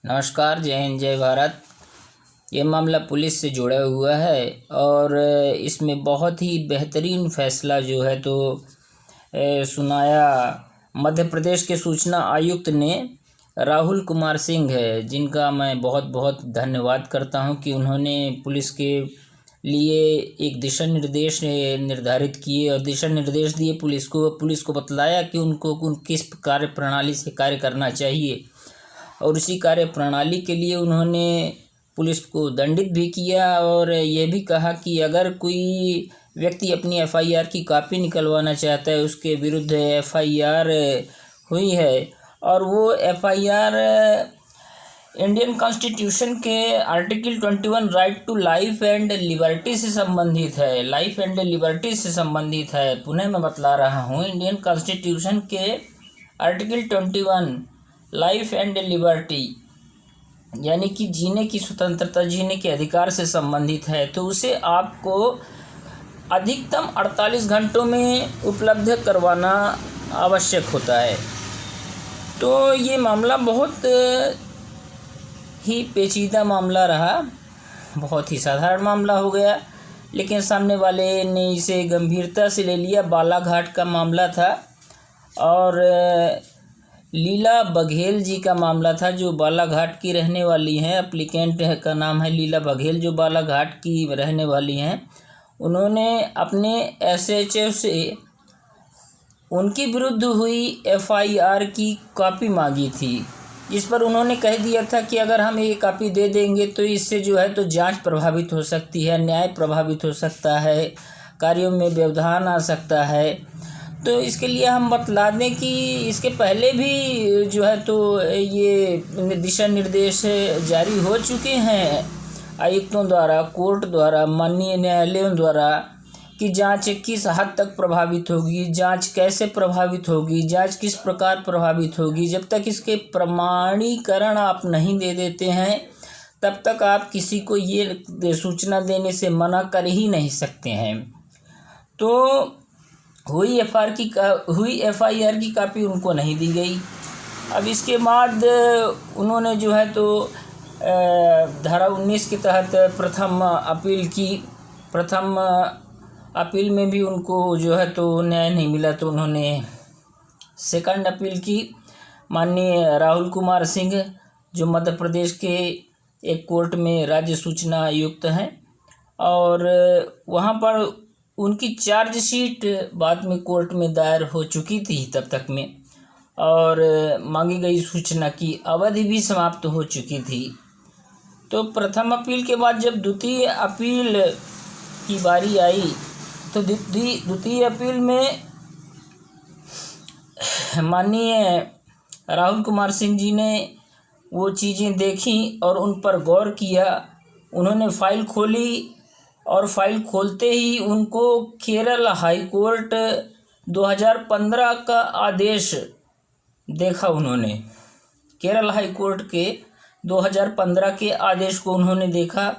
नमस्कार, जय हिंद, जय भारत। ये मामला पुलिस से जुड़ा हुआ है और इसमें बहुत ही बेहतरीन फैसला जो है तो सुनाया मध्य प्रदेश के सूचना आयुक्त ने। राहुल कुमार सिंह है, जिनका मैं बहुत बहुत धन्यवाद करता हूं कि उन्होंने पुलिस के लिए एक दिशा निर्देश निर्धारित किए और दिशा निर्देश दिए पुलिस को बतलाया कि उनको किस कार्य प्रणाली से कार्य करना चाहिए। और उसी कार्य प्रणाली के लिए उन्होंने पुलिस को दंडित भी किया और यह भी कहा कि अगर कोई व्यक्ति अपनी एफआईआर की कॉपी निकलवाना चाहता है, उसके विरुद्ध एफआईआर हुई है और वो एफआईआर इंडियन कॉन्स्टिट्यूशन के article 21 right to life and liberty से संबंधित है। लाइफ एंड लिबर्टी से संबंधित है। पुनः मैं बतला रहा हूँ, इंडियन कॉन्स्टिट्यूशन के आर्टिकल 21 लाइफ एंड लिबर्टी यानी कि जीने की स्वतंत्रता, जीने के अधिकार से संबंधित है, तो उसे आपको अधिकतम 48 घंटों में उपलब्ध करवाना आवश्यक होता है। तो ये मामला बहुत ही पेचीदा मामला रहा, बहुत ही साधारण मामला हो गया, लेकिन सामने वाले ने इसे गंभीरता से ले लिया। बालाघाट का मामला था और लीला बघेल जी का मामला था, जो बालाघाट की रहने वाली हैं। एप्लीकेंट का नाम है लीला बघेल, जो बालाघाट की रहने वाली हैं। उन्होंने अपने एसएचओ से उनके विरुद्ध हुई एफआईआर की कॉपी मांगी थी, जिस पर उन्होंने कह दिया था कि अगर हम ये कॉपी दे देंगे तो इससे जो है तो जांच प्रभावित हो सकती है, न्याय प्रभावित हो सकता है, कार्यों में व्यवधान आ सकता है। तो इसके लिए हम बतला दें कि इसके पहले भी जो है तो ये दिशा निर्देश जारी हो चुके हैं आयुक्तों द्वारा, कोर्ट द्वारा, माननीय न्यायालयों द्वारा, कि जांच किस हद तक प्रभावित होगी, जांच कैसे प्रभावित होगी, जांच किस प्रकार प्रभावित होगी। जब तक इसके प्रमाणीकरण आप नहीं दे देते हैं, तब तक आप किसी को ये सूचना देने से मना कर ही नहीं सकते हैं। तो हुई एफआईआर की कॉपी उनको नहीं दी गई। अब इसके बाद उन्होंने जो है तो धारा 19 के तहत प्रथम अपील में भी उनको जो है तो न्याय नहीं मिला, तो उन्होंने सेकंड अपील की। माननीय राहुल कुमार सिंह, जो मध्य प्रदेश के एक कोर्ट में राज्य सूचना आयुक्त हैं, और वहाँ पर उनकी चार्जशीट बाद में कोर्ट में दायर हो चुकी थी तब तक में, और मांगी गई सूचना की अवधि भी समाप्त हो चुकी थी। तो प्रथम अपील के बाद जब द्वितीय अपील की बारी आई, तो द्वितीय अपील में माननीय राहुल कुमार सिंह जी ने वो चीज़ें देखी और उन पर गौर किया। उन्होंने फाइल खोली और फाइल खोलते ही उनको केरल हाई कोर्ट 2015 का आदेश देखा। उन्होंने केरल हाई कोर्ट के 2015 के आदेश को उन्होंने देखा,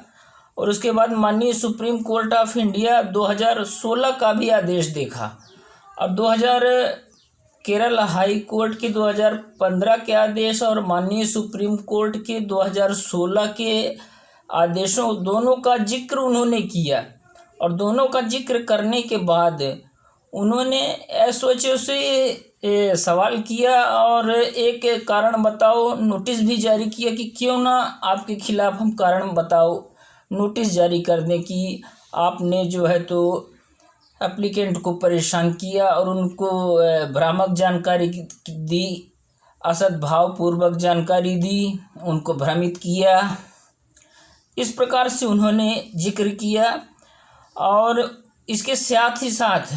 और उसके बाद माननीय सुप्रीम कोर्ट ऑफ इंडिया 2016 का भी आदेश देखा। अब केरल हाई कोर्ट के 2015 के आदेश और माननीय सुप्रीम कोर्ट के 2016 के आदेशों दोनों का जिक्र उन्होंने किया, और दोनों का जिक्र करने के बाद उन्होंने एसओएचओ से सवाल किया और एक कारण बताओ नोटिस भी जारी किया कि क्यों ना आपके खिलाफ हम कारण बताओ नोटिस जारी कर दें कि आपने जो है तो एप्लीकेंट को परेशान किया और उनको भ्रामक जानकारी दी, असद्भावपूर्वक जानकारी दी, उनको भ्रमित किया। इस प्रकार से उन्होंने जिक्र किया, और इसके साथ ही साथ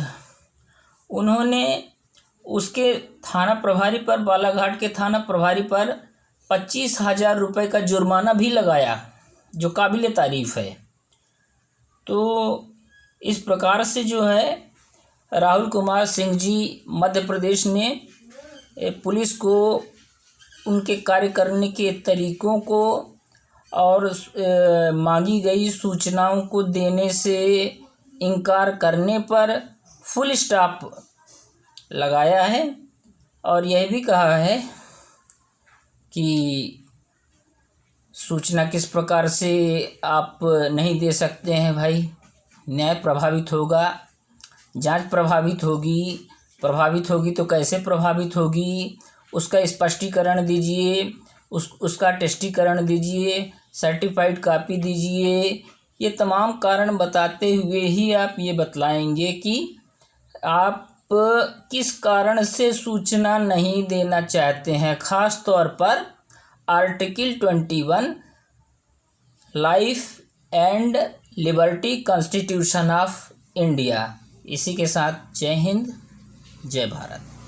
उन्होंने उसके थाना प्रभारी पर, बालाघाट के थाना प्रभारी पर 25,000 रुपये का जुर्माना भी लगाया, जो काबिल तारीफ़ है। तो इस प्रकार से जो है राहुल कुमार सिंह जी मध्य प्रदेश ने पुलिस को उनके कार्य करने के तरीक़ों को और मांगी गई सूचनाओं को देने से इनकार करने पर फुल स्टॉप लगाया है, और यह भी कहा है कि सूचना किस प्रकार से आप नहीं दे सकते हैं भाई? न्याय प्रभावित होगा, जांच प्रभावित होगी तो कैसे प्रभावित होगी, उसका स्पष्टीकरण दीजिए, उसका टेस्टीकरण दीजिए, सर्टिफाइड कॉपी दीजिए। ये तमाम कारण बताते हुए ही आप ये बतलाएंगे कि आप किस कारण से सूचना नहीं देना चाहते हैं। ख़ास तौर पर article 21 life and liberty constitution of India. इसी के साथ जय हिंद, जय भारत।